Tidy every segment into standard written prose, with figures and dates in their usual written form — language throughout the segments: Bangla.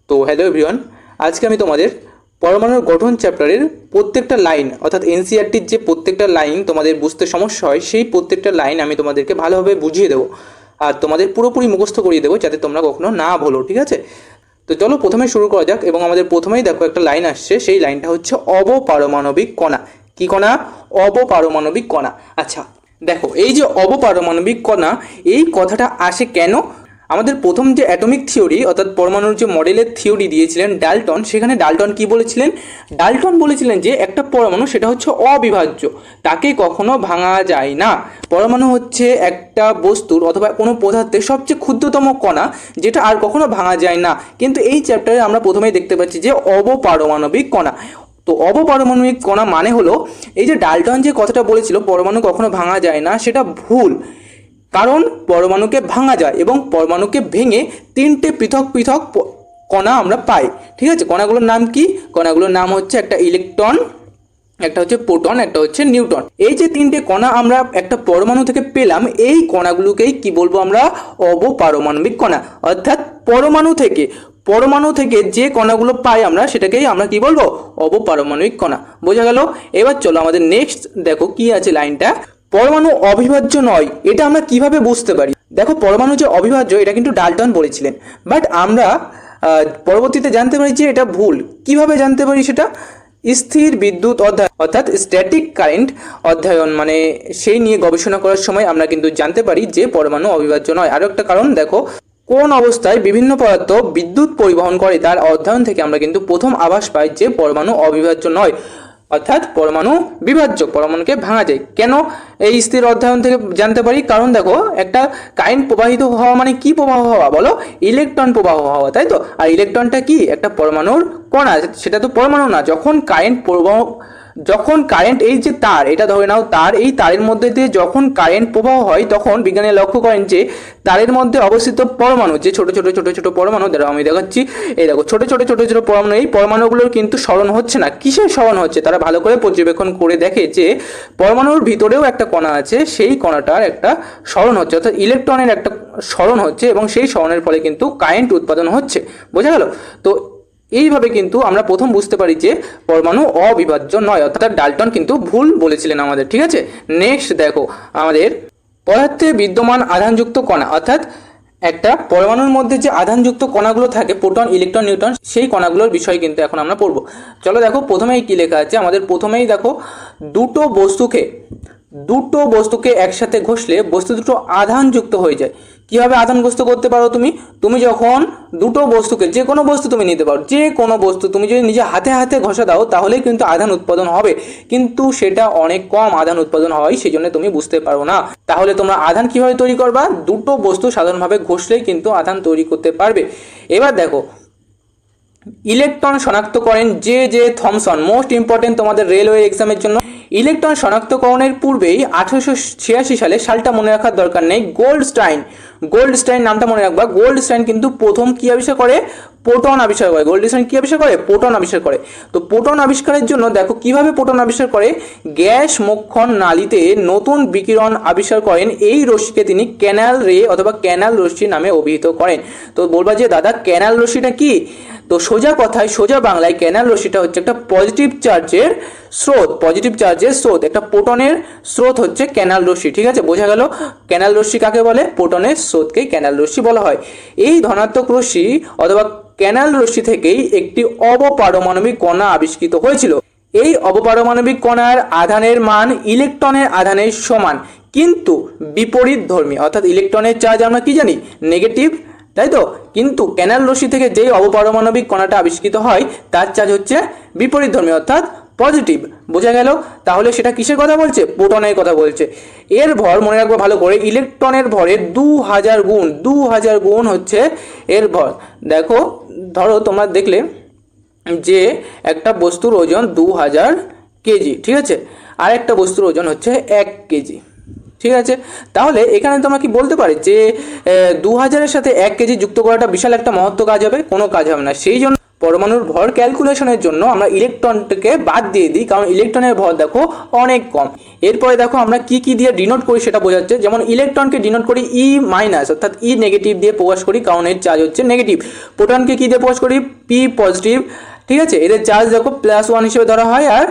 তো হ্যালো এভরিওয়ান, আজকে আমি তোমাদের পরমাণুর গঠন চ্যাপ্টারের প্রত্যেকটা লাইন অর্থাৎ এনসিইআরটির যে প্রত্যেকটা লাইন তোমাদের বুঝতে সমস্যা হয় সেই প্রত্যেকটা লাইন আমি তোমাদেরকে ভালোভাবে বুঝিয়ে দেবো আর তোমাদের পুরোপুরি মুখস্থ করিয়ে দেবো যাতে তোমরা কখনো না ভুলো। ঠিক আছে, তো চলো প্রথমে শুরু করা যাক। এবং আমাদের প্রথমেই দেখো একটা লাইন আসছে, সেই লাইনটা হচ্ছে অবপারমাণবিক কণা। কি কণা? অবপারমাণবিক কণা। আচ্ছা দেখো, এই যে অবপারমাণবিক কণা, এই কথাটা আসে কেন? আমাদের প্রথম যে অ্যাটমিক থিওরি অর্থাৎ পরমাণুর যে মডেলের থিওরি দিয়েছিলেন ডাল্টন, সেখানে ডাল্টন কি বলেছিলেন? ডাল্টন বলেছিলেন যে একটা পরমাণু সেটা হচ্ছে অবিভাজ্য, তাকে কখনো ভাঙা যায় না। পরমাণু হচ্ছে একটা বস্তুর অথবা কোনো পদার্থের সবচেয়ে ক্ষুদ্রতম কণা, যেটা আর কখনো ভাঙা যায় না। কিন্তু এই চ্যাপ্টারে আমরা প্রথমেই দেখতে পাচ্ছি যে অবপারমাণবিক কণা। তো অবপারমাণবিক কণা মানে হলো, এই যে ডাল্টন যে কথাটা বলেছিল পরমাণু কখনো ভাঙা যায় না, সেটা ভুল। কারণ পরমাণুকে ভাঙা যায় এবং পরমাণুকে ভেঙে তিনটে পৃথক পৃথক কণা আমরা পাই। ঠিক আছে, কণাগুলোর নাম কি? কণাগুলোর নাম হচ্ছে একটা ইলেকট্রন, একটা হচ্ছে প্রোটন, একটা হচ্ছে নিউট্রন। এই যে তিনটে কণা আমরা একটা পরমাণু থেকে পেলাম, এই কণাগুলোকেই কি বলবো আমরা? অবপারমাণবিক কণা। অর্থাৎ পরমাণু থেকে যে কণাগুলো পাই আমরা, সেটাকেই আমরা কি বলবো? অবপারমাণবিক কণা। বোঝা গেল? এবার চলো আমাদের নেক্সট দেখো কি আছে লাইনটা। পরমাণু অবিভাজ্য নয়, এটা আমরা কিভাবে বুঝতে পারি? দেখো, পরমাণু যে অবিভাজ্য এটা কিন্তু ডাল্টন বলেছিলেন, বাট আমরা পরবর্তীতে জানতে পারি যে এটা ভুল। কিভাবে জানতে পারি সেটা? স্থির বিদ্যুৎ অধ্যায় অর্থাৎ স্ট্যাটিক কারেন্ট অধ্যয়ন, মানে সেই নিয়ে গবেষণা করার সময় আমরা কিন্তু জানতে পারি যে পরমাণু অবিভাজ্য নয়। আরও একটা কারণ দেখো, কোন অবস্থায় বিভিন্ন পদার্থ বিদ্যুৎ পরিবহন করে তার অধ্যয়ন থেকে আমরা কিন্তু প্রথম আভাস পাই যে পরমাণু অবিভাজ্য নয়, অর্থাৎ পরমাণু বিভাজ্য, পরমাণুকে ভাঙা যায়। কেন এই স্থির অধ্যয়ন থেকে জানতে পারি? কারণ দেখো, একটা কারেন্ট প্রবাহিত হওয়া মানে কি প্রবাহ হওয়া বলো? ইলেকট্রন প্রবাহ হওয়া, তাই তো? আর ইলেকট্রনটা কি? একটা পরমাণুর কণা, সেটা তো পরমাণু না। যখন কারেন্ট এই যে তার, এটা ধরে নাও তার, এই তারের মধ্যে দিয়ে যখন কারেন্ট প্রবাহ হয়, তখন বিজ্ঞানীরা লক্ষ্য করেন যে তারের মধ্যে অবস্থিত পরমাণু, যে ছোট ছোট ছোট ছোট পরমাণু, দ্বারা আমি দেখাচ্ছি, এই দেখো ছোট ছোট ছোট ছোট পরমাণু, এই পরমাণুগুলোর কিন্তু স্মরণ হচ্ছে না। কিসের স্মরণ হচ্ছে? তারা ভালো করে পর্যবেক্ষণ করে দেখে যে পরমাণুর ভিতরেও একটা কণা আছে, সেই কণাটার একটা স্মরণ হচ্ছে, অর্থাৎ ইলেকট্রনের একটা স্মরণ হচ্ছে, এবং সেই স্মরণের ফলে কিন্তু কারেন্ট উৎপাদন হচ্ছে। বোঝা গেল? তো এইভাবে কিন্তু আমরা প্রথম বুঝতে পারি যে পরমাণু অবিভাজ্য নয়, অর্থাৎ ডাল্টন কিন্তু ভুল বলেছিলেন আমাদের। ঠিক আছে, নেক্সট দেখো আমাদের পদার্থে বিদ্যমান আধানযুক্ত কণা, অর্থাৎ একটা পরমাণুর মধ্যে যে আধানযুক্ত কণাগুলো থাকে, প্রোটন, ইলেকট্রন, নিউট্রন, সেই কণাগুলোর বিষয় কিন্তু এখন আমরা পড়বো। চলো দেখো প্রথমেই কি লেখা আছে আমাদের। প্রথমেই দেখো, দুটো বস্তুকে একসাথে ঘষলে বস্তু দুটো আধানযুক্ত হয়ে যায়। কিভাবে আধানগ্রস্ত করতে পারো তুমি? তুমি যখন দুটো বস্তুকে, যে কোনো বস্তু তুমি নিতে পারো, যে কোনো বস্তু তুমি যদি নিজে হাতে হাতে ঘষা দাও তাহলেই কিন্তু আধান উৎপাদন হবে, কিন্তু সেটা অনেক কম আধান উৎপাদন হয়, সেই জন্য তুমি বুঝতে পারো না। তাহলে তোমরা আধান কিভাবে তৈরি করবা? দুটো বস্তু সাধারণভাবে ঘষলেই কিন্তু আধান তৈরি করতে পারবে। এবার দেখো, ইলেকট্রন শনাক্ত করেন জে থমসন। মোস্ট ইম্পর্টেন্ট তোমাদের রেলওয়ে এক্সামের জন্য। ইলেকট্রন শনাক্তকরণের পূর্বেই 1886 সালে, সালটা মনে রাখার দরকার নেই, গোল্ডস্টাইন নামটা মনে রাখবা। গোল্ডস্টাইন কিন্তু প্রথম কি আবিষ্কার করে? প্রোটন আবিষ্কার করে। গোল্ডস্টাইন কি আবিষ্কার করে? প্রোটন আবিষ্কার করে। তো প্রোটন আবিষ্কারের জন্য দেখো কিভাবে প্রোটন আবিষ্কার করে। গ্যাস মোক্ষণ নালীতে নতুন বিকিরণ আবিষ্কার করেন, এই রশ্মিকে তিনি ক্যানাল রে অথবা ক্যানাল রশ্মি নামে অভিহিত করেন। তো বলবা যে দাদা ক্যানাল রশ্মিটা কি? তো সোজা কথায়, সোজা বাংলায়, ক্যানাল রশ্মিটা হচ্ছে একটা পজিটিভ চার্জের স্রোত, একটা প্রোটনের স্রোত হচ্ছে ক্যানাল রশ্মি। ঠিক আছে, বোঝা গেল? ক্যানাল রশ্মি কাকে বলে? প্রোটনের স্রোতকেই ক্যানাল রশ্মি বলা হয়। এই ধনাত্মক রশ্মি অথবা ক্যানাল রশ্মি থেকেই একটি অবপারমাণবিক কণা আবিষ্কৃত হয়েছিল। এই অবপারমাণবিক কণার আধানের মান ইলেকট্রনের আধানের সমান, কিন্তু বিপরীত ধর্মী, অর্থাৎ ইলেকট্রনের চার্জ আমরা কি জানি? নেগেটিভ, তাই তো? কিন্তু ক্যানাল রশ্মি থেকে যেই অবপারমাণবিক কণাটা আবিষ্কৃত হয় তার চার্জ হচ্ছে বিপরীত ধর্মী, অর্থাৎ পজিটিভ। বোঝা গেল? তাহলে সেটা কিসের কথা বলছে? প্রোটনের কথা বলছে। এর ভর মনে রাখবো ভালো করে, ইলেকট্রনের ভরের 2000 গুণ হচ্ছে এর ভর। দেখো, ধরো তোমরা দেখলে যে একটা বস্তুর ওজন 2000 কেজি, ঠিক আছে, আর একটা বস্তুর ওজন হচ্ছে 1 কেজি। ঠিক আছে, তাহলে এখানে তোমরা কি বলতে পারি যে 2000-এর সাথে 1 কেজি যুক্ত করাটা বিশাল একটা মহত্ব কাজ হবে? কোনো কাজ হবে না। সেই জন্য পরমাণুর ভর ক্যালকুলেশনের জন্য আমরা ইলেকট্রনটাকে বাদ দিয়ে দিই, কারণ ইলেকট্রনের ভর দেখো অনেক কম। এরপরে দেখো আমরা কি কি দিয়ে ডিনোট করি সেটা বোঝাচ্ছে। যেমন ইলেকট্রনকে ডিনোট করি ই মাইনাস অর্থাৎ ই নেগেটিভ দিয়ে প্রকাশ করি, কারণ এর চার্জ হচ্ছে নেগেটিভ। প্রোটনকে কি দিয়ে প্রকাশ করি? পি পজিটিভ, ঠিক আছে। এদের চার্জ দেখো +1 হিসেবে ধরা হয়, আর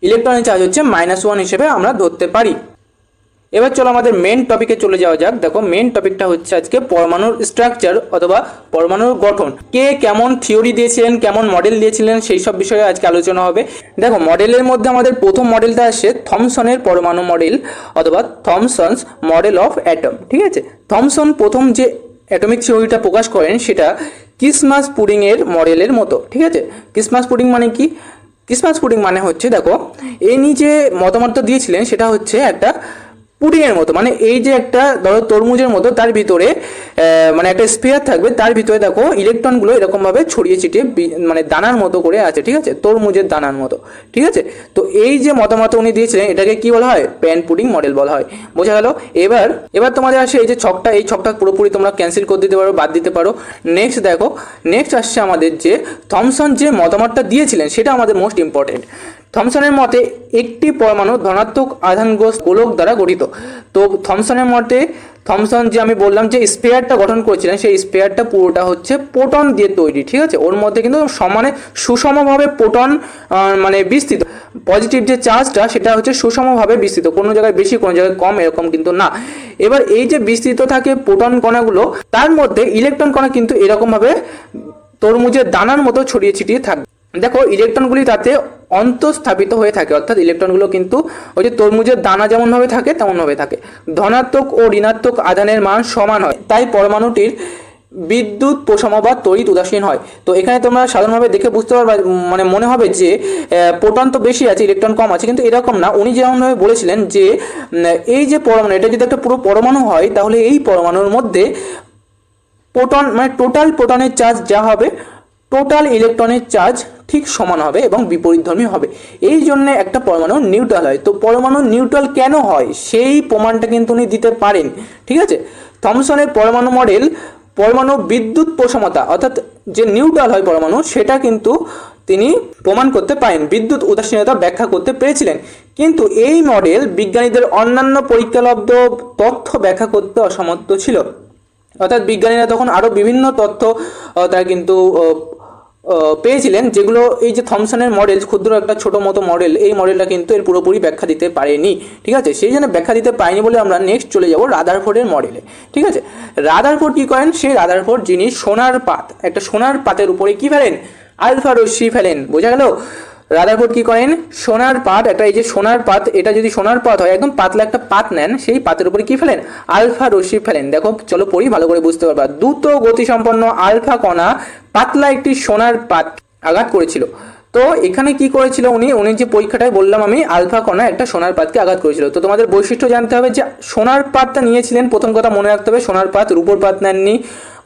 ইলেকট্রনের চার্জ হচ্ছে -1 হিসেবে আমরা ধরতে পারি। এবার চলো আমাদের মেন টপিকে চলে যাওয়া যাক। দেখো মেন টপিকটা হচ্ছে আজকে পরমাণুর স্ট্রাকচার অথবা পরমাণুর গঠন। কে কেমন থিওরি দিয়েছিলেন, কেমন মডেল দিয়েছিলেন, সেই সব বিষয়ে আজকে আলোচনা হবে। দেখো মডেলের মধ্যে আমাদের প্রথম মডেলটা আসে থমসনের পরমাণু মডেল অথবা থমসনস মডেল অফ অ্যাটম, ঠিক আছে। থমসন প্রথম যে অ্যাটমিক থিওরিটা প্রকাশ করেন সেটা ক্রিসমাস পুডিংয়ের মডেলের মতো, ঠিক আছে। ক্রিসমাস পুডিং মানে কি? ক্রিসমাস পুডিং মানে হচ্ছে দেখো ইনি যে মতামতটা দিয়েছিলেন সেটা হচ্ছে একটা পুডিংয়ের মতো, মানে এই যে একটা ধরো তরমুজের মতো, তার ভিতরে মানে একটা স্ফিয়ার থাকবে, তার ভিতরে দেখো ইলেকট্রনগুলো এরকমভাবে ছড়িয়ে ছিটিয়ে মানে দানার মতো করে আছে, ঠিক আছে, তরমুজের দানার মতো, ঠিক আছে। তো এই যে মতামত উনি দিয়েছিলেন এটাকে কি বলা হয়? প্যান পুডিং মডেল বলা হয়। বোঝা গেল? এবার তোমাদের আসে এই যে ছকটা, এই ছকটা পুরোপুরি তোমরা ক্যান্সেল করে দিতে পারো, বাদ দিতে পারো। নেক্সট দেখো, নেক্সট আসছে আমাদের যে থমসন যে মতামতটা দিয়েছিলেন সেটা আমাদের মোস্ট ইম্পর্টেন্ট। থমসনের মতে একটি পরমাণু ধনাত্মক আধানগ্রস্ত গোলক দ্বারা গঠিত। তো থমসনের মতে থমসন যে আমি বললাম যে স্পেয়ারটা গঠন করেছিলেন সেই স্পেয়ারটা পুরোটা হচ্ছে প্রোটন দিয়ে তৈরি, ঠিক আছে। ওর মধ্যে কিন্তু সমানে সুষমভাবে প্রোটন মানে বিস্তৃত, পজিটিভ যে চার্জটা সেটা হচ্ছে সুষমভাবে বিস্তৃত, কোনো জায়গায় বেশি কোনো জায়গায় কম এরকম কিন্তু না। এবার এই যে বিস্তৃত থাকে প্রোটন কণাগুলো, তার মধ্যে ইলেকট্রন কণা কিন্তু এরকমভাবে তরমুজের দানার মতো ছড়িয়ে ছিটিয়ে থাকে। দেখো ইলেকট্রনগুলি তাতে অন্তঃস্থাপিত হয়ে থাকে, অর্থাৎ ইলেকট্রনগুলো কিন্তু ওই যে তরমুজের দানা যেমনভাবে থাকে তেমনভাবে থাকে। ধনাত্মক ও ঋণাত্মক আধানের মান সমান হয়, তাই পরমাণুটির বিদ্যুৎ প্রশম বা তড়িৎ উদাসীন হয়। তো এখানে তোমরা সাধারণভাবে দেখে বুঝতে পারবে, মানে মনে হবে যে প্রোটন তো বেশি আছে ইলেকট্রন কম আছে, কিন্তু এরকম না। উনি যেমনভাবে বলেছিলেন যে এই যে পরমাণু, এটা যদি একটা পুরো পরমাণু হয় তাহলে এই পরমাণুর মধ্যে প্রোটন মানে টোটাল প্রোটনের চার্জ যা হবে টোটাল ইলেকট্রনের চার্জ ঠিক সমান হবে এবং বিপরীতধর্মী হবে। এই জন্য একটা পরমাণু নিউট্রাল হয়। তো পরমাণু নিউট্রাল কেন হয় সেই প্রমাণটা কিন্তু উনি দিতে পারেন, ঠিক আছে। থমসনের পরমাণু মডেল পরমাণু বিদ্যুৎ প্রশমতা অর্থাৎ যে নিউট্রাল হয় পরমাণু সেটা কিন্তু তিনি প্রমাণ করতে পারেন, বিদ্যুৎ উদাসীনতা ব্যাখ্যা করতে পেরেছিলেন। কিন্তু এই মডেল বিজ্ঞানীদের অন্যান্য পরীক্ষালব্ধ তথ্য ব্যাখ্যা করতে অসমর্থ ছিল, অর্থাৎ বিজ্ঞানীরা তখন আরও বিভিন্ন তথ্য তারা কিন্তু পেয়েছিলেন, যেগুলো এই যে থমসনের মডেল ক্ষুদ্র একটা ছোটো মতো মডেল, এই মডেলটা কিন্তু এর পুরোপুরি ব্যাখ্যা দিতে পারেনি, ঠিক আছে। সেই জন্য ব্যাখ্যা দিতে পারেনি বলে আমরা নেক্সট চলে যাব রাদারফোর্ডের মডেলে, ঠিক আছে। রাদারফোর্ড কী করেন? সেই রাদারফোর্ড যিনি সোনার পাত, একটা সোনার পাতের উপরে কী ফেলেন? আলফা রশ্মি ফেলেন। বোঝা গেল? রাদারফোর্ড কী করেন? সোনার পাত, একটা এই যে সোনার পাত, এটা যদি সোনার পাত হয় একদম পাতলা একটা পাত নেন, সেই পাতের উপরে কী ফেলেন? আলফা রশ্মি ফেলেন। দেখো চলো পড়ি, ভালো করে বুঝতে পারবা। দ্রুত গতিসম্পন্ন আলফা কণা পাতলা একটি সোনার পাত আঘাত করেছিল। তো এখানে কি করেছিল উনি যে পরীক্ষাটায় বললাম আমি, আলফা কণা একটা সোনার পাতকে আঘাত করেছিল। তো তোমাদের বৈশিষ্ট্য জানতে হবে যে সোনার পাতটা নিয়েছিলেন, প্রথম কথা মনে রাখতে হবে সোনার পাত, রূপোর পাত নেননি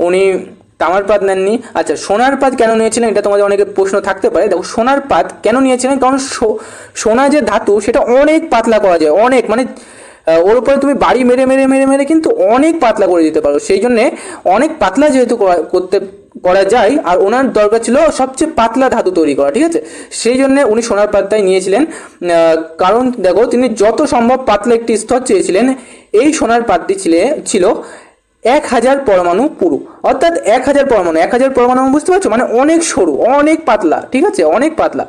উনি, তামার পাত নেননি। আচ্ছা সোনার পাত কেন নিয়েছিলেন এটা তোমাদের অনেকের প্রশ্ন থাকতে পারে। দেখো সোনার পাত কেন নিয়েছিলেন? কারণ সোনা যে ধাতু সেটা অনেক পাতলা করা যায়, অনেক, মানে ওর উপরে তুমি বাড়ি মেরে মেরে মেরে মেরে কিন্তু অনেক পাতলা করে দিতে পারো। সেই জন্যে অনেক পাতলা যেহেতু করা যায়, আর ওনার দরকার ছিল সবচেয়ে পাতলা ধাতু তৈরি করা, ঠিক আছে। সেই জন্য উনি সোনার পাতটাই নিয়েছিলেন, কারণ দেখো তিনি যত সম্ভব পাতলা একটি স্তর চেয়েছিলেন। এই সোনার পাতটি ছিল 1000 পরমাণু পুরু, অর্থাৎ 1000 পরমাণু, 1000 পরমাণু বুঝতে পারছো, মানে অনেক সরু, অনেক পাতলা, ঠিক আছে, অনেক পাতলা।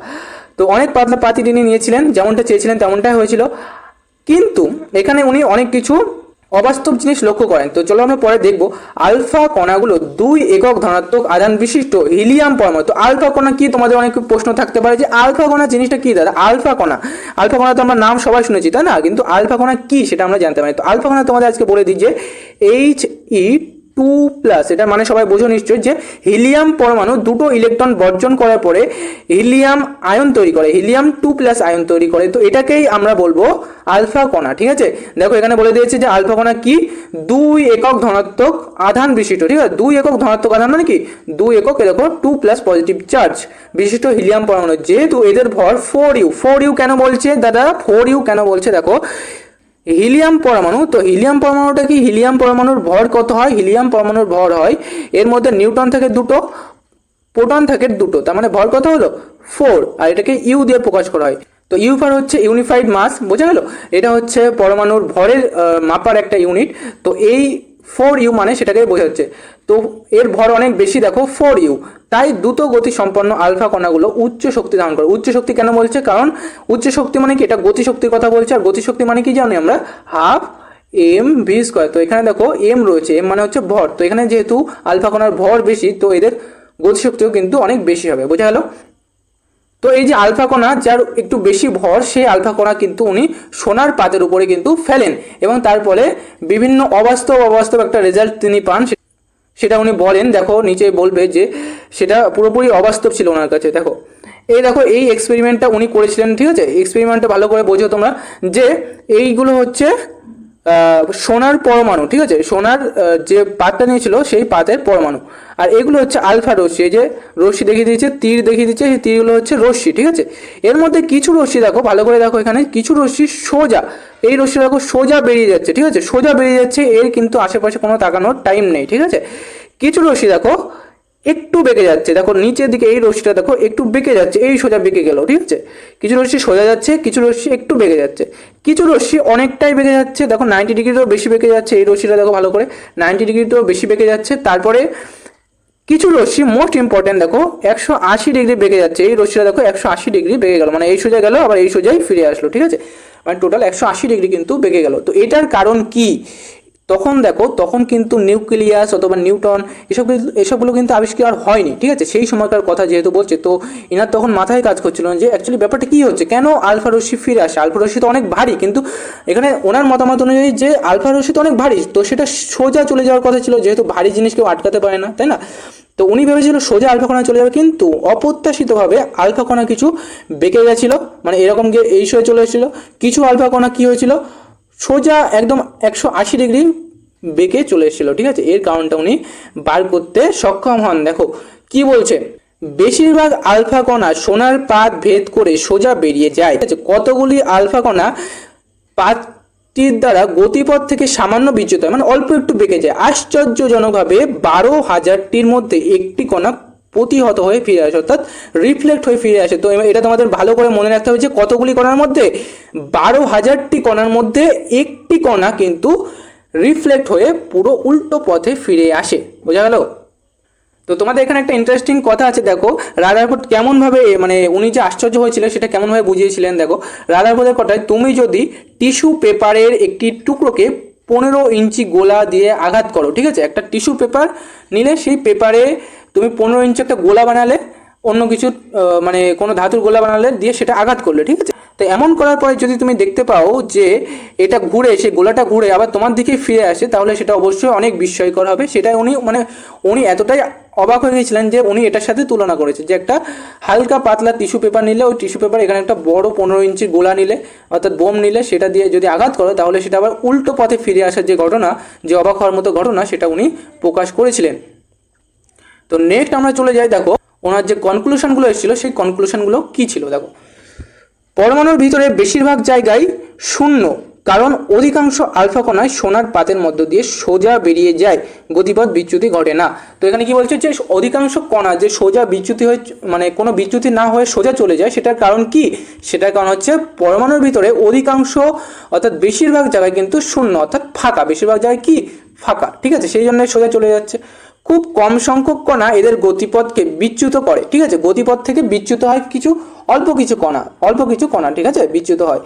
তো অনেক পাতলা পাতি তিনি নিয়েছিলেন, যেমনটা চেয়েছিলেন তেমনটাই হয়েছিল। কিন্তু এখানে উনি অনেক কিছু অবাস্তব জিনিস লক্ষ্য করেন। তো চলো আমরা পরে দেখবো। আলফা কণাগুলো 2 একক ধনাত্মক আধান বিশিষ্ট হিলিয়াম পরমাণু। তো আলফা কণা কি? তোমাদের অনেক প্রশ্ন থাকতে পারে যে আলফা কণা জিনিসটা কি দাদা? আলফা কণা তো আমরা নাম সবাই শুনেছি তাই না, কিন্তু আলফা কণা কি সেটা আমরা জানতে পারি। তো আলফা কণা তোমাদের আজকে বলে দিই যে He2+, এটা মানে সবাই বোঝো নিশ্চয় যে হিলিয়াম পরমাণু দুটো ইলেকট্রন বর্জন করার পরে হিলিয়াম আয়ন তৈরি করে, হিলিয়াম 2+ আয়ন তৈরি করে। তো এটাকেই আমরা বলবো আলফা কণা, ঠিক আছে। দেখো এখানে বলে দিয়েছে যে আলফা কণা কি? 2 একক ধনাত্মক আধান বিশিষ্ট, ঠিক আছে। 2 একক ধনাত্মক আধান মানে কি? 2 একক এরকম 2+ পজিটিভ চার্জ বিশিষ্ট হিলিয়াম পরমাণু। যেহেতু এদের ভর 4u, 4u কেন বলছে দাদা? 4u কেন বলছে? দেখো হিলিয়াম পরমাণু, তো হিলিয়াম পরমাণুটা কি? হিলিয়াম পরমাণুর ভর কত হয়? হিলিয়াম পরমাণুর ভর হয়, এর মধ্যে নিউট্রন থাকে দুটো, প্রোটন থাকে দুটো, তার মানে ভর কত হলো 4, আর এটাকে ইউ দিয়ে প্রকাশ করা হয়। তো ইউ ফর হচ্ছে ইউনিফাইড মাস, বোঝা গেল? এটা হচ্ছে পরমাণুর ভরের মাপার একটা ইউনিট। তো এই 4U মানে সেটাকে বোঝাচ্ছে। তো এর ভর অনেক বেশি, দেখো 4U। তাই দ্রুত গতি সম্পন্ন আলফা কণাগুলো উচ্চ শক্তি ধারণ করে। উচ্চ শক্তি কেন বলছে? কারণ উচ্চ শক্তি মানে কি, এটা গতিশক্তির কথা বলছে, আর গতিশক্তি মানে কি জানি আমরা, হাফ এম ভি স্কোয়ার। তো এখানে দেখো এম রয়েছে, এম মানে হচ্ছে ভর। তো এখানে যেহেতু আলফা কণার ভর বেশি, তো এদের গতিশক্তিও কিন্তু অনেক বেশি হবে, বোঝা গেল? তো এই যে আলফা কণা যার একটু বেশি ভর, সেই আলফা কণা কিন্তু উনি সোনার পাতের উপরে কিন্তু ফেলেন, এবং তারপরে বিভিন্ন অবাস্তব একটা রেজাল্ট তিনি পান। সেটা উনি বলেন, দেখো নিচে বলবে যে সেটা পুরোপুরি অবাস্তব ছিল ওনার কাছে। দেখো এই দেখো এই এক্সপেরিমেন্টটা উনি করেছিলেন, ঠিক আছে? এক্সপেরিমেন্টটা ভালো করে বোঝো তোমরা, যে এইগুলো হচ্ছে সোনার পরমাণু, ঠিক আছে? সোনার যে পাতটা নিয়েছিল সেই পাতের পরমাণু, আর এগুলো হচ্ছে আলফা রশ্মি। এই যে রশ্মি দেখিয়ে দিয়েছে, তীর দেখিয়ে দিচ্ছে, সেই তীরগুলো হচ্ছে রশ্মি, ঠিক আছে? এর মধ্যে কিছু রশ্মি দেখো ভালো করে দেখো, এখানে কিছু রশ্মি সোজা, এই রশ্মি দেখো সোজা বেরিয়ে যাচ্ছে, ঠিক আছে? সোজা বেরিয়ে যাচ্ছে, এর কিন্তু আশেপাশে কোনো তাকানোর টাইম নেই, ঠিক আছে? কিছু রশ্মি দেখো একটু বেঁকে যাচ্ছে, দেখো নিচের দিকে এই রশ্মিটা দেখো একটু বেঁকে যাচ্ছে, এই সোজা বেঁকে গেল, ঠিক আছে? কিছু রশ্মি সোজা যাচ্ছে, কিছু রশ্মি একটু বেঁকে যাচ্ছে, কিছু রশ্মি অনেকটাই বেঁকে যাচ্ছে, দেখো 90 ডিগ্রিতেও বেশি বেঁকে যাচ্ছে। এই রশ্মিটা দেখো ভালো করে, 90 ডিগ্রিতেও বেশি বেঁকে যাচ্ছে। তারপরে কিছু রশ্মি মোস্ট ইম্পর্টেন্ট দেখো 180 ডিগ্রি বেঁকে যাচ্ছে, এই রশ্মিটা দেখো 180 ডিগ্রি বেঁকে গেল, মানে এই সোজা গেল আবার এই সোজাই ফিরে আসলো, ঠিক আছে? মানে টোটাল 180 ডিগ্রি কিন্তু বেঁকে গেল। তো এটার কারণ কি? তখন দেখো, তখন কিন্তু নিউক্লিয়াস অথবা নিউটন এসবগুলো কিন্তু আবিষ্কার হয়নি, ঠিক আছে? সেই সময়কার কথা যেহেতু বলছে, তো এনার তখন মাথায় কাজ করছিল যে অ্যাকচুয়ালি ব্যাপারটা কী হচ্ছে, কেন আলফা রশ্মি ফিরে আসে? আলফা রশ্মি তো অনেক ভারী, কিন্তু এখানে ওনার মতামত অনুযায়ী যে আলফা রশ্মি তো অনেক ভারী, তো সেটা সোজা চলে যাওয়ার কথা ছিল, যেহেতু ভারী জিনিস কেউ আটকাতে পারে না, তাই না? তো উনি ভেবেছিল সোজা আলফা কণা চলে যাবে, কিন্তু অপ্রত্যাশিতভাবে আলফা কণা কিছু বেঁকে গেছিল, মানে এরকম গিয়ে এই সোজা চলে এসেছিল। কিছু আলফা কণা কী হয়েছিল, সোজা একদম 180 ডিগ্রি বেঁকে চলে এসেছিল, ঠিক আছে? এর কারণটা উনি বার করতে সক্ষম হন। দেখো কি বলছে, বেশিরভাগ আলফা কণা সোনার পাত ভেদ করে সোজা বেরিয়ে যায়, ঠিক আছে? কতগুলি আলফা কণা পাতটির দ্বারা গতিপথ থেকে সামান্য বিচ্যুত হয়, মানে অল্প একটু বেঁকে যায়। আশ্চর্যজনকভাবে 12,000টির মধ্যে একটি কণা প্রতিহত হয়ে ফিরে আসে, অর্থাৎ রিফ্লেক্ট হয়ে ফিরে আসে। তো এটা তোমাদের ভালো করে মনে রাখতে হবে যে কতগুলি কণার মধ্যে, 12,000টি কণার মধ্যে একটি কণা কিন্তু রিফ্লেক্ট হয়ে পুরো উল্টো পথে ফিরে আসে, বোঝা গেল? তো তোমাদের এখানে একটা ইন্টারেস্টিং কথা আছে, দেখো রাদারফোর্ড কেমনভাবে, মানে উনি যে আশ্চর্য হয়েছিলেন সেটা কেমনভাবে বুঝিয়েছিলেন। দেখো রাদারফোর্ডের কথায়, তুমি যদি টিস্যু পেপারের একটি টুকরোকে 15 ইঞ্চি গোলা দিয়ে আঘাত করো, ঠিক আছে? একটা টিস্যু পেপার নিলে, সেই পেপারে তুমি 15 ইঞ্চি একটা গোলা বানালে, অন্য কিছু মানে কোনো ধাতুর গোলা বানালে দিয়ে সেটা আঘাত করলে, ঠিক আছে? তো এমন করার পরে যদি তুমি দেখতে পাও যে এটা ঘুরে, সেই গোলাটা ঘুরে আবার তোমার দিকেই ফিরে আসে, তাহলে সেটা অবশ্যই অনেক বিস্ময়কর হবে। সেটাই উনি এতটাই অবাক হয়ে গিয়েছিলেন যে উনি এটার সাথে তুলনা করেছে, যে একটা হালকা পাতলা টিস্যু পেপার নিলে, ওই টিস্যু পেপার এখানে একটা বড় 15 ইঞ্চির গোলা নিলে, অর্থাৎ বোম নিলে, সেটা দিয়ে যদি আঘাত করো, তাহলে সেটা আবার উল্টো পথে ফিরে আসার যে ঘটনা, যে অবাক হওয়ার মতো ঘটনা, সেটা উনি প্রকাশ করেছিলেন। তো নেক্সট আমরা চলে যাই, দেখো ওনার যে কনক্লুশনগুলো এসেছিল, সেই কনক্লুশনগুলো কী ছিল। দেখো, পরমাণুর ভিতরে বেশিরভাগ জায়গায় শূন্য, কারণ অধিকাংশ আলফা কণায় সোনার পাতের মধ্য দিয়ে সোজা বেরিয়ে যায়, গতিপথ বিচ্যুতি ঘটে না। তো এখানে কি বলছে, যে অধিকাংশ কণা যে সোজা বিচ্যুতি হয়ে, মানে কোনো বিচ্যুতি না হয়ে সোজা চলে যায়, সেটার কারণ কি? সেটার কারণ হচ্ছে পরমাণুর ভিতরে অধিকাংশ, অর্থাৎ বেশিরভাগ জায়গায় কিন্তু শূন্য, অর্থাৎ ফাঁকা, বেশিরভাগ জায়গায় কি ফাঁকা, ঠিক আছে? সেই জন্য সোজা চলে যাচ্ছে। খুব কম সংখ্যক কণা এদের গতিপথকে বিচ্যুত করে, ঠিক আছে? গতিপথ থেকে বিচ্যুত হয় অল্প কিছু কণা, ঠিক আছে, বিচ্যুত হয়,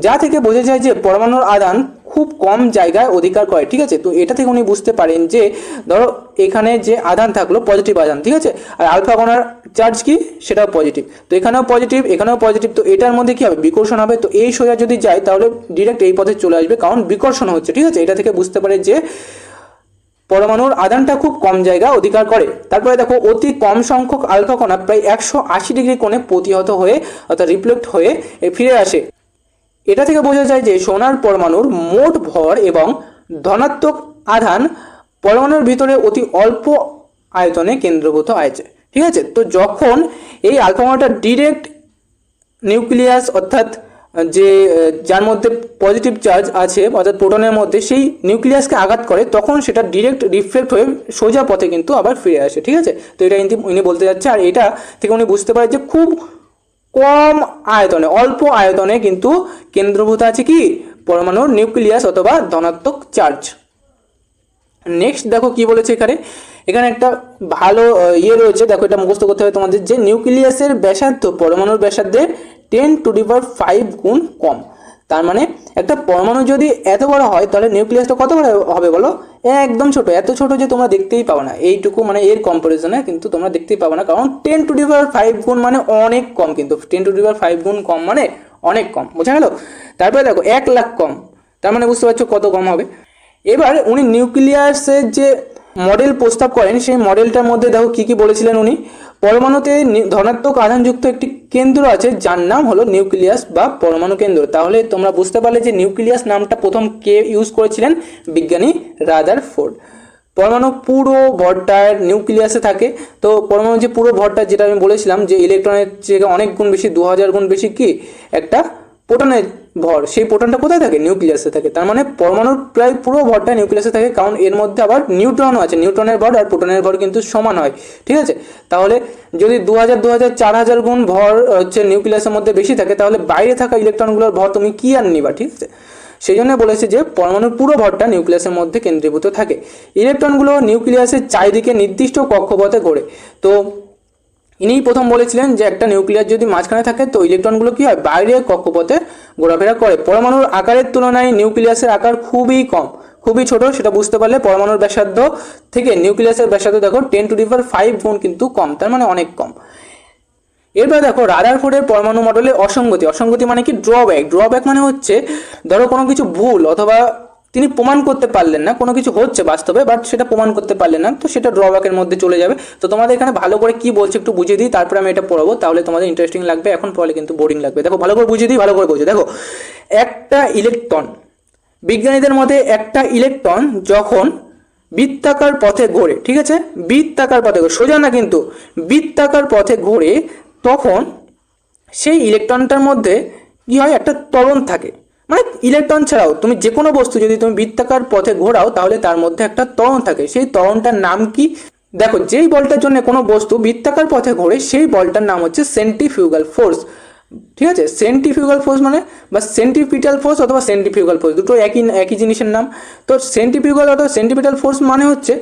যা থেকে বোঝা যায় যে পরমাণুর আধান খুব কম জায়গায় অধিকার করে, ঠিক আছে? তো এটা থেকে উনি বুঝতে পারেন যে ধরো এখানে যে আধান থাকলো পজিটিভ আধান, ঠিক আছে, আর আলফা কণার চার্জ কি, সেটাও পজিটিভ, তো এখানেও পজিটিভ, এখানেও পজিটিভ, তো এটার মধ্যে কি হবে, বিকর্ষণ হবে। তো এই সোজা যদি যায় তাহলে ডিরেক্ট এই পথে চলে আসবে, কারণ বিকর্ষণ হচ্ছে, ঠিক আছে? এটা থেকে বুঝতে পারে যে পরমাণুর আধানটা খুব কম জায়গা অধিকার করে। তারপরে দেখো, অতি কম সংখ্যক আলফা কণা প্রায় 180 ডিগ্রি কোণে প্রতিহত হয়ে, অর্থাৎ রিফ্লেক্ট হয়ে ফিরে আসে। এটা থেকে বোঝা যায় যে সোনার পরমাণুর মোট ভর এবং ধনাত্মক আধান পরমাণুর ভিতরে অতি অল্প আয়তনে কেন্দ্রভূত আছে, ঠিক আছে? তো যখন এই আলফা কণাটা ডিরেক্ট নিউক্লিয়াস, অর্থাৎ যে যার মধ্যে পজিটিভ চার্জ আছে অর্থাৎ প্রোটনের মধ্যে, সেই নিউক্লিয়াসকে আঘাত করে, তখন সেটা ডিরেক্ট রিফ্লেক্ট হয়ে সোজা পথে কিন্তু আবার ফিরে আসে। ঠিক আছে, তো এটা কিন্তু উনি বলতে যাচ্ছে। আর এটা থেকে উনি বুঝতে পারে যে খুব কম আয়তনে, অল্প আয়তনে কিন্তু কেন্দ্রভূত আছে কি পরমাণুর নিউক্লিয়াস অথবা ধনাত্মক চার্জ। নেক্সট দেখো কি বলেছে এখানে, এখানে একটা ভালো রয়েছে, দেখো এটা মুখস্থ করতে হবে তোমাদের, যে নিউক্লিয়াসের ব্যাসার্ধ পরমাণুর ব্যাসার্ধের 10⁵ গুণ কম। তার মানে একটা পরমাণু যদি এত বড় হয় তাহলে নিউক্লিয়াসটা কত বড় হবে বলো? একদম ছোট, এত ছোট যে তোমরা দেখতেই পাবে না, এইটুকু মানে এর কম্পারিজনে কিন্তু তোমরা দেখতেই পাবে না, কারণ 10⁵ গুণ মানে অনেক কম, কিন্তু 10⁵ গুণ কম মানে অনেক কম, বোঝা গেল? তারপরে দেখো 1,00,000 কম, তার মানে বুঝতে পারছো কত কম হবে। এবার উনি নিউক্লিয়াসের যে মডেল প্রস্তাব করেন সেই মডেলটার মধ্যে দেখো কি কি বলেছিলেন উনি, পরমাণুতে ধনাত্মক আধানযুক্ত একটি কেন্দ্র আছে যার নাম হলো নিউক্লিয়াস বা পরমাণু কেন্দ্র। তাহলে তোমরা বুঝতে পারলে যে নিউক্লিয়াস নামটা প্রথম কে ইউজ করেছিলেন? বিজ্ঞানী রাদারফোর্ড। পরমাণু পুরো ভরটা নিউক্লিয়াসে থাকে। তো পরমাণু যে পুরো ভরটা, যেটা আমি বলেছিলাম যে ইলেকট্রনের থেকে অনেক গুণ বেশি, 2000 গুণ বেশি কি একটা প্রোটনের ভর, সেই প্রোটনটা কোথায় থাকে? নিউক্লিয়াসে থাকে। তার মানে পরমাণুর প্রায় পুরো ভরটা নিউক্লিয়াসে থাকে, কারণ এর মধ্যে আবার নিউট্রনও আছে, নিউট্রনের ভর আর প্রোটনের ভর কিন্তু সমান হয়। ঠিক আছে, তাহলে যদি 2000, 4000 গুণ ভর হচ্ছে নিউক্লিয়াসের মধ্যে বেশি থাকে, তাহলে বাইরে থাকা ইলেকট্রনগুলোর ভর তুমি কি আর নিবা? ঠিক আছে, সেই জন্য বলেছে যে পরমাণুর পুরো ভরটা নিউক্লিয়াসের মধ্যে কেন্দ্রীভূত থাকে। ইলেকট্রনগুলো নিউক্লিয়াসের চারিদিকে নির্দিষ্ট কক্ষপথে ঘোরে। তো ইনিই প্রথম বলেছিলেন যে একটা নিউক্লিয়াস যদি মাঝখানে থাকে তো ইলেকট্রনগুলো কি হয়? বাইরের কক্ষপথে ঘোরাফেরা করে। পরমাণুর আকারের তুলনায় নিউক্লিয়াসের আকার খুবই কম, খুবই ছোট, সেটা বুঝতে পারলে পরমাণুর ব্যাসার্ধ থেকে নিউক্লিয়াসের ব্যাসার্ধ দেখো 10⁵ গুণ কিন্তু কম, তার মানে অনেক কম। এরপর দেখো রাদারফোর্ডের পরমাণু মডেলে অসঙ্গতি। অসঙ্গতি মানে কি? ড্রব্যাক। ড্রব্যাক মানে হচ্ছে ধরো কোনো কিছু ভুল অথবা তিনি প্রমাণ করতে পারলেন না, কোনো কিছু হচ্ছে বাস্তবে বাট সেটা প্রমাণ করতে পারলেন না, তো সেটা ড্রব্যাকের মধ্যে চলে যাবে। তো তোমাদের এখানে ভালো করে কি বলছে একটু বুঝিয়ে দিই, তারপরে আমি এটা পড়াবো, তাহলে তোমাদের ইন্টারেস্টিং লাগবে, এখন পড়লে কিন্তু বোরিং লাগবে। দেখো ভালো করে বুঝিয়ে দিই, ভালো করে বোঝো। দেখো একটা ইলেকট্রন, বিজ্ঞানীদের মতে একটা ইলেকট্রন যখন বৃত্তাকার পথে ঘোরে, ঠিক আছে, বৃত্তাকার পথে ঘোরে, সোজা না কিন্তু, বৃত্তাকার পথে ঘোরে, তখন সেই ইলেকট্রনটার মধ্যে কি হয়? একটা ত্বরণ থাকে। মানে ইলেকট্রন ছাড়াও তুমি যে কোনো বস্তু যদি তুমি বৃত্তাকার পথে ঘোরাও তাহলে তার মধ্যে একটা ত্বরণ থাকে। সেই ত্বরণটার নাম কি? দেখো যেই বলটার জন্য কোনো বস্তু বৃত্তাকার পথে ঘোরে সেই বলটার নাম হচ্ছে সেন্ট্রিফিউগাল ফোর্স। ঠিক আছে, সেন্ট্রিফিউগাল ফোর্স মানে বা সেন্ট্রিপিটাল ফোর্স অথবা সেন্ট্রিফিউগাল ফোর্স, দুটো একই জিনিসের নাম। তো সেন্ট্রিফিউগাল অথবা সেন্ট্রিপিটাল ফোর্স মানে হচ্ছে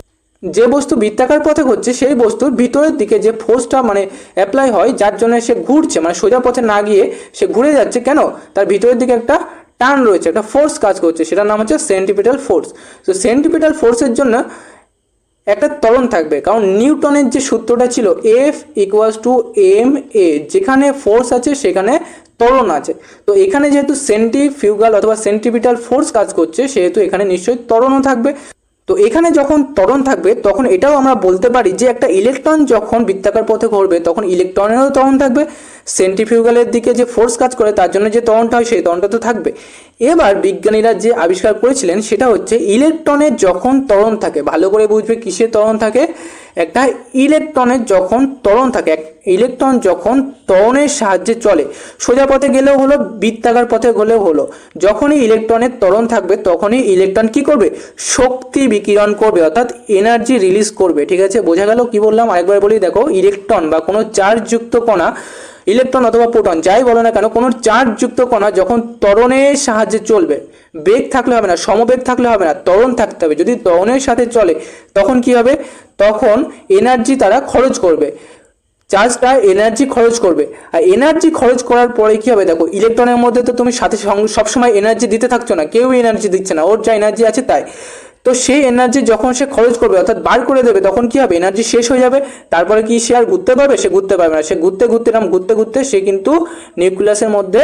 যে বস্তু বৃত্তাকার পথে ঘুরছে সেই বস্তুর ভিতরের দিকে যে ফোর্সটা মানে অ্যাপ্লাই হয়, যার জন্য সে ঘুরছে, মানে সোজা পথে না গিয়ে সে ঘুরে যাচ্ছে, কেন? তার ভিতরের দিকে একটা টান রয়েছে, একটা ফোর্স কাজ করছে, সেটার নাম হচ্ছে সেন্ট্রিপিটাল ফোর্স। তো সেন্ট্রিপিটাল ফোর্সের জন্য একটা ত্বরণ থাকবে, কারণ নিউটনের যে সূত্রটা ছিল F=ma, যেখানে ফোর্স আছে সেখানে ত্বরণ আছে। তো এখানে যেহেতু সেন্ট্রিফিউগাল অথবা সেন্ট্রিপিটাল ফোর্স কাজ করছে, সেহেতু এখানে নিশ্চয়ই ত্বরণও থাকবে। তো এখানে যখন ত্বরণ থাকবে তখন এটাও আমরা বলতে পারি যে একটা ইলেকট্রন যখন বৃত্তাকার পথে ঘুরবে তখন ইলেকট্রনেরও ত্বরণ থাকবে, সেন্ট্রিফিউগালের দিকে যে ফোর্স কাজ করে তার জন্য যে ত্বরণটা হয় সেই ত্বরণটা তো থাকবে। এবার বিজ্ঞানীরা যে আবিষ্কার করেছিলেন সেটা হচ্ছে ইলেকট্রনের যখন ত্বরণ থাকে, ভালো করে বুঝবে কিসের ত্বরণ থাকে? একটা ইলেকট্রনের যখন ত্বরণ থাকে, ইলেকট্রন যখন ত্বরণের সাহায্যে চলে, সোজা পথে গেলেও হলো বৃত্তাকার পথে গেলেও হলো, যখনই ইলেকট্রনের ত্বরণ থাকবে তখনই ইলেকট্রন কি করবে? শক্তি বিকিরণ করবে, অর্থাৎ এনার্জি রিলিজ করবে। ঠিক আছে, বোঝা গেল কি বললাম? আরেকবার বলি, দেখো ইলেকট্রন বা কোনো চার্জযুক্ত কণা, ইলেকট্রন অথবা প্রোটন যাই বলো না কেন, কোনো চার্জযুক্ত কণা যখন ত্বরণের সাহায্যে চলবে, বেগ থাকলে হবে না, সমবেগ থাকলে হবে না, ত্বরণ থাকতে হবে। যদি ত্বরণের সাথে চলে তখন কি হবে? তখন এনার্জি তারা খরচ করবে, চার্জটা এনার্জি খরচ করবে। আর এনার্জি খরচ করার পরে কি হবে? দেখো ইলেকট্রনের মধ্যে তো তুমি সাথে সবসময় এনার্জি দিতে থাকছো না, কেউ এনার্জি দিচ্ছে না, ওর যা এনার্জি আছে তাই। তো সেই এনার্জি যখন সে খরচ করবে অর্থাৎ বার করে দেবে তখন কি হবে? এনার্জি শেষ হয়ে যাবে। তারপরে কি সে আর ঘুরতে পারবে? সে ঘুরতে পারবে না। সে ঘুরতে ঘুরতে সে কিন্তু নিউক্লিয়াসের মধ্যে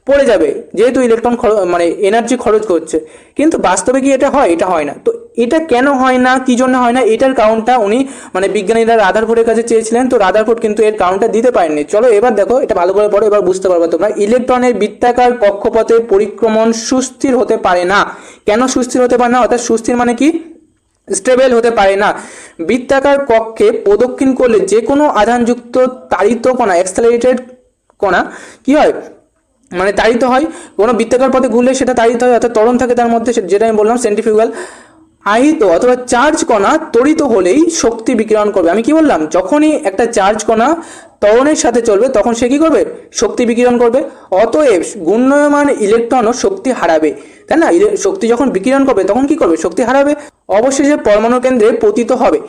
পড়ে যাবে, যেহেতু ইলেকট্রন মানে এনার্জি খরচ করছে। কিন্তু বাস্তবে কি এটা হয়? এটা হয় না। তো এটা কেন হয় না, কি জন্য হয় না, এটার কারণটা উনি মানে বিজ্ঞানীরা রাদারফোর্ডের কাছে চেয়েছিলেন, তো রাদারফোর্ড কিন্তু এর কারণটা দিতে পারেননি। চলো এবার দেখো, এটা ভালো করে পড়ো, এবার বুঝতে পারবে তোমরা। ইলেকট্রনের বৃত্তাকার কক্ষপথে পরিক্রমণ সুস্থির হতে পারে না। কেন সুস্থির হতে পারে না? অর্থাৎ সুস্থির মানে কি? স্টেবল হতে পারে না। বৃত্তাকার কক্ষে প্রদক্ষিণ করলে যে কোনো আধানযুক্ত তাড়িত কণা, অ্যাক্সেলারেটেড কণা কি হয়? মানে তাড়িত হয়, কোনো বৃত্তাকার পথে ঘুরলে সেটা তাড়িত হয়, অর্থাৎ ত্বরণ থাকে তার মধ্যে, যেটা আমি বললাম সেন্ট্রিফিউগাল। আহিত অথবা চার্জ কণা ত্বরিত হলেই শক্তি বিকিরণ করবে। আমি কি বললাম, যখনই একটা চার্জ কণা ত্বরণের সাথে চলবে তখন সে কি করবে, শক্তি বিকিরণ করবে। অতএব ঘূর্ণায়মান ইলেকট্রনও শক্তি হারাবে, তাই না? শক্তি যখন বিকিরণ করবে তখন কি করবে, শক্তি হারাবে, অবশেষে পরমাণু কেন্দ্রে পতিত হবে।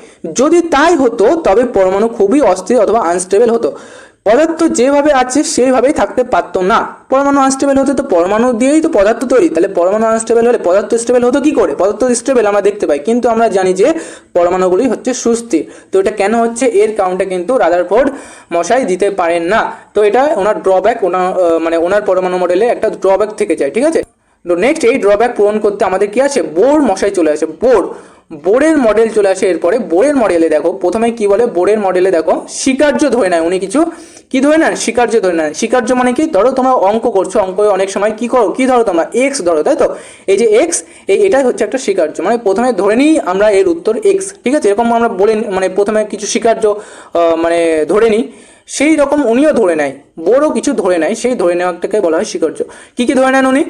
যদি তাই হতো তবে পরমাণু খুবই অস্থির অথবা আনস্টেবল হতো। পদার্থ যেভাবে আছে সেইভাবেই থাকতে পারতো না। পরমাণু আনস্টেবল হতে তো পরমাণু দিয়েই তো পদার্থ তৈরি, তাহলে পরমাণু আনস্টেবল হলে পদার্থ স্টেবল হতো কি করে? পদার্থ স্টেবল আমরা দেখতে পাই, কিন্তু আমরা জানি যে পরমাণুগুলি হচ্ছে সুস্থির। তো এটা কেন হচ্ছে, এর কারণটা কিন্তু রাদারফোর্ড মশাই দিতে পারেন না। তো এটা ওনার ড্রব্যাক, মানে ওনার পরমাণু মডেলে একটা ড্রব্যাক থেকে যায়, ঠিক আছে। তো নেক্সট এই ড্রব্যাক পূরণ করতে আমাদের কি আছে, বোর মশাই চলে আসে। বোরের মডেল চলে আসে। এরপরে বোরের মডেলে দেখো, প্রথমে কি বলে, বোরের মডেলে দেখো স্বীকার্য ধরে নেয় উনি, কিছু কি ধরে নেন, স্বীকার্য ধরে নেন। স্বীকার্য মানে কি, ধরো তোমরা অঙ্ক করছো, অঙ্ক অনেক সময় কি করো, কি ধরো তোমরা, এক্স ধরো, তাই তো? এই যে এক্স, এটাই হচ্ছে একটা স্বীকার্য, মানে প্রথমে ধরে নিই আমরা এর উত্তর এক্স, ঠিক আছে। এরকম আমরা বলে মানে প্রথমে কিছু স্বীকার্য মানে ধরে নিই, সেই রকম উনিও ধরে নেয়, বড় কিছু ধরে নেয়, সেই ধরে নেওয়াটাকে বলা হয় স্বীকার্য। কি কি ধরে নেন উনি,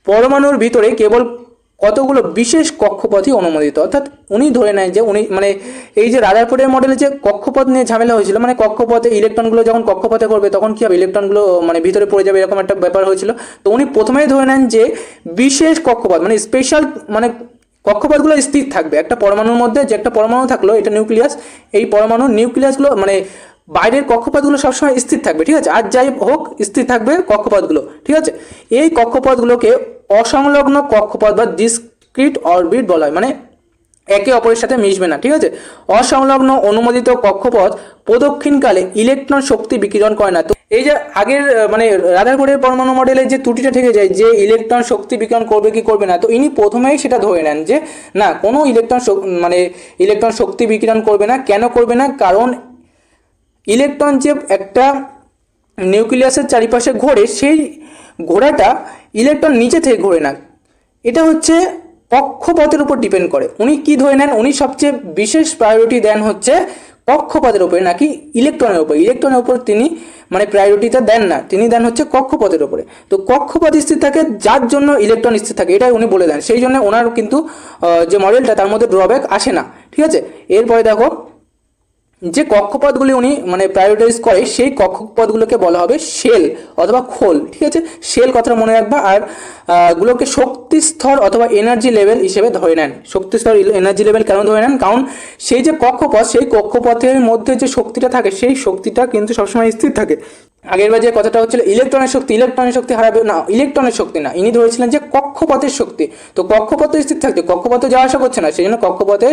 পরমাণুর ভিতরে কেবল কতগুলো বিশেষ কক্ষপথই অনুমোদিত, অর্থাৎ উনি ধরে নেন যে উনি মানে এই যে রাদারফোর্ডের মডেলে যে কক্ষপথ নিয়ে ঝামেলা হয়েছিল, মানে কক্ষপথে ইলেকট্রনগুলো যখন কক্ষপথে করবে তখন কি হবে, ইলেকট্রনগুলো মানে ভিতরে পড়ে যাবে, এরকম একটা ব্যাপার হয়েছিল। তো উনি প্রথমেই ধরে নেন যে বিশেষ কক্ষপথ মানে স্পেশাল, মানে কক্ষপথগুলো স্থির থাকবে। একটা পরমাণুর মধ্যে যে একটা পরমাণু থাকলো, এটা নিউক্লিয়াস, এই পরমাণুর নিউক্লিয়াসগুলো মানে বাইরের কক্ষপথগুলো সবসময় স্থির থাকবে, ঠিক আছে। আর যাই হোক স্থির থাকবে কক্ষপথগুলো, ঠিক আছে। এই কক্ষপথগুলোকে অসংলগ্ন কক্ষপথ বা ডিসক্রিট অরবিট বলা হয়, মানে একে অপরের সাথে মিশবে না, ঠিক আছে। অসংলগ্ন অনুমোদিত কক্ষপথ প্রদক্ষিণকালে ইলেকট্রন শক্তি বিকিরণ করে না। তো এই যে আগের মানে রাদারফোর্ডের পরমাণু মডেলে যে ত্রুটিটা থেকে যায় যে ইলেকট্রন শক্তি বিকিরণ করবে কি করবে না, তো ইনি প্রথমেই সেটা ধরে নেন যে না, কোনো ইলেকট্রন শক্তি বিকিরণ করবে না। কেন করবে না, কারণ ইলেকট্রন যে একটা নিউক্লিয়াসের চারিপাশে ঘোরে, সেই ঘোরাটা ইলেকট্রন নিচে থেকে ঘোরে না, এটা হচ্ছে কক্ষপথের উপর ডিপেন্ড করে। উনি কি ধরে নেন, উনি সবচেয়ে বিশেষ প্রায়োরিটি দেন হচ্ছে কক্ষপথের উপরে, নাকি ইলেকট্রনের উপর। ইলেকট্রনের উপর তিনি মানে প্রায়োরিটিটা দেন না, তিনি দেন হচ্ছে কক্ষপথের উপরে। তো কক্ষপথ স্থির থাকে, যার জন্য ইলেকট্রন স্থির থাকে, এটাই উনি বলে দেন। সেই জন্য ওনার কিন্তু যে মডেলটা তার মধ্যে ড্রব্যাক আসে না, ঠিক আছে। এরপরে দেখো যে কক্ষপথগুলি উনি মানে প্রায়োরিটাইজ করে, সেই কক্ষপথগুলোকে বলা হবে শেল অথবা খোল, ঠিক আছে। শেল কথাটা মনে রাখবা। আর গুলোকে শক্তি স্তর অথবা এনার্জি লেভেল হিসেবে ধরে নেন। শক্তি স্তর এনার্জি লেভেল কেন ধরে নেন, কারণ সেই যে কক্ষপথ, সেই কক্ষপথের মধ্যে যে শক্তিটা থাকে, সেই শক্তিটা কিন্তু সবসময় স্থির থাকে। আগের বার যে কথাটা হচ্ছিল ইলেকট্রনের শক্তি হারাবে না, ইলেকট্রনের শক্তি না, ইনি ধরেছিলেন যে কক্ষপথের শক্তি। তো কক্ষপথ স্থির থাকছে, কক্ষপথে যাওয়া আসা করছে না, সেই জন্য কক্ষপথে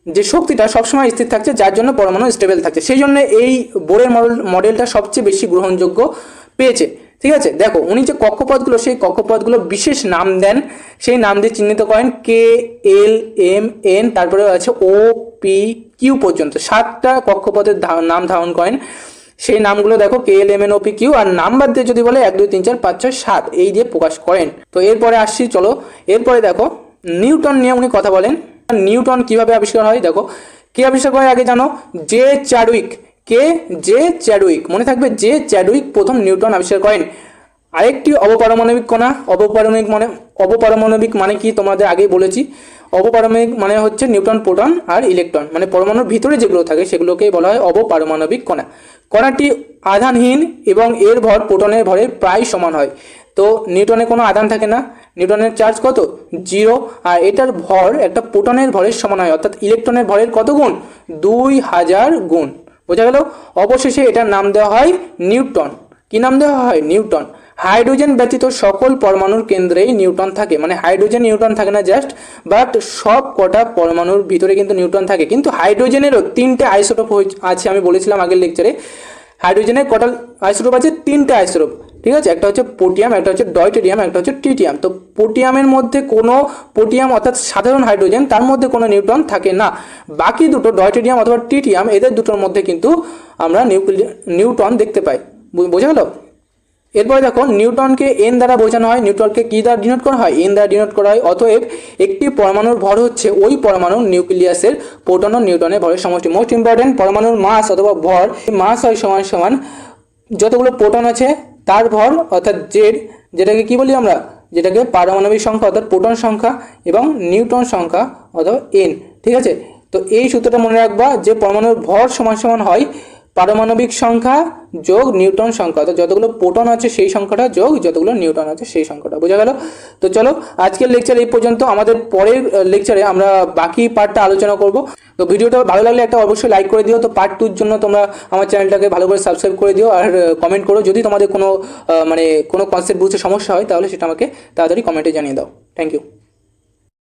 যে শক্তিটা সবসময় স্থির থাকছে, যার জন্য পরমাণু স্টেবল থাকছে। সেই জন্য এই বোরের মডেলটা সবচেয়ে বেশি গ্রহণযোগ্য পেয়েছে, ঠিক আছে। দেখো উনি যে কক্ষপথগুলো, সেই কক্ষপথগুলো বিশেষ নাম দেন, সেই নাম দিয়ে চিহ্নিত করেন, কে, এল, এম, এন, তারপরে আছে ও, পি, কিউ পর্যন্ত 7টা কক্ষপথের নাম ধারণ করেন। সেই নামগুলো দেখো, কে, এল, এম, এন, ও, পি, কিউ, আর নাম্বার দিয়ে যদি বলে 1 2 3 4 5 6 7 এই দিয়ে প্রকাশ করেন। তো এরপরে আসছি, চলো এরপরে দেখো নিউটন নিয়ে উনি কথা বলেন। নিউটন কিভাবে আবিষ্কার হয় দেখো, কে আবিষ্কার করে আগে জানো, জে চ্যাডউইক। কে, জে চ্যাডউইক, মনে থাকবে, জে চ্যাডউইক প্রথম নিউটন আবিষ্কার করেন। আরেকটি অবপারমাণবিক কণা, অবপারমাণবিক মানে কি তোমাদের আগেই বলেছি। অবপারমাণবিক মানে হচ্ছে নিউট্রন, প্রোটন আর ইলেকট্রন, মানে পরমাণুর ভিতরে যেগুলো থাকে সেগুলোকেই বলা হয় অবপারমাণবিক কণা। কণাটি আধানহীন এবং এর ভর প্রোটনের ভরের প্রায় সমান হয়। তো নিউটনে কোনো আধান থাকে না, নিউটনের চার্জ কত, 0, আর এটার ভর একটা প্রোটনের ভরের সমান হয়, অর্থাৎ ইলেকট্রনের ভরের কত গুণ, 2000 গুণ। বোঝা গেল। অবশেষে এটার নাম দেওয়া হয় নিউটন। কি নাম দেওয়া হয়, নিউটন। হাইড্রোজেন ব্যতীত সকল পরমাণুর কেন্দ্রেই নিউটন থাকে, মানে হাইড্রোজেন নিউটন থাকে না জাস্ট, বাট সব কটা পরমাণুর ভিতরে কিন্তু নিউটন থাকে। কিন্তু হাইড্রোজেনেরও 3টে আইসোটোপ আছে, আমি বলেছিলাম আগের লেকচারে। হাইড্রোজেনের কটা আইসোটোপ আছে, 3টে আইসোটোপ, ঠিক আছে। একটা হচ্ছে পোটিয়াম, একটা হচ্ছে ডয়টেরিয়াম, একটা হচ্ছে ট্রিটিয়াম। তো পোটিয়ামের মধ্যে কোনো পোটিয়াম অর্থাৎ সাধারণ হাইড্রোজেন, তার মধ্যে কোনো নিউট্রন থাকে না। বাকি দুটো ডয়টেরিয়াম অথবা ট্রিটিয়াম, এদের দুটোর মধ্যে কিন্তু আমরা নিউট্রন দেখতে পাই। বোঝা গেল। এরপরে দেখো নিউটনকে এন দ্বারা বোঝানো হয়। নিউটনকে কি দ্বারা ডিনোট করা হয়, এন দ্বারা ডিনোট করা হয়। অতএব একটি পরমাণুর ভর হচ্ছে ওই পরমাণুর নিউক্লিয়াসের প্রোটন ও নিউটনের ভরের সমষ্টি। মোস্ট ইম্পর্টেন্ট, পরমাণুর মাস অথবা ভর, মাস হয় সমান সমান যতগুলো প্রোটন আছে তার ভর অর্থাৎ জেড, যেটাকে কি বলি আমরা, যেটাকে পারমাণবিক সংখ্যা অর্থাৎ প্রোটন সংখ্যা এবং নিউট্রন সংখ্যা অথবা এন। ঠিক আছে, তো এই সূত্রটা মনে রাখবা যে পরমাণুর ভর সমান সমান হয় পারমাণবিক সংখ্যা যোগ নিউটন সংখ্যা, অর্থাৎ যতগুলো প্রোটন আছে সেই সংখ্যাটা যোগ যতগুলো নিউটন আছে সেই সংখ্যাটা। বোঝা গেল? তো চলো আজকের লেকচার এই পর্যন্ত। আমাদের পরের লেকচারে আমরা বাকি পার্টটা আলোচনা করব। তো ভিডিওটা ভালো লাগলে একটা অবশ্যই লাইক করে দিও। তো পার্ট 2 জন্য তোমরা আমার চ্যানেলটাকে ভালো করে সাবস্ক্রাইব করে দিও আর কমেন্ট করো। যদি তোমাদের কোনো মানে কোনো কনসেপ্ট বুঝতে সমস্যা হয় তাহলে সেটা আমাকে তাড়াতাড়ি কমেন্টে জানিয়ে দাও। Thank you.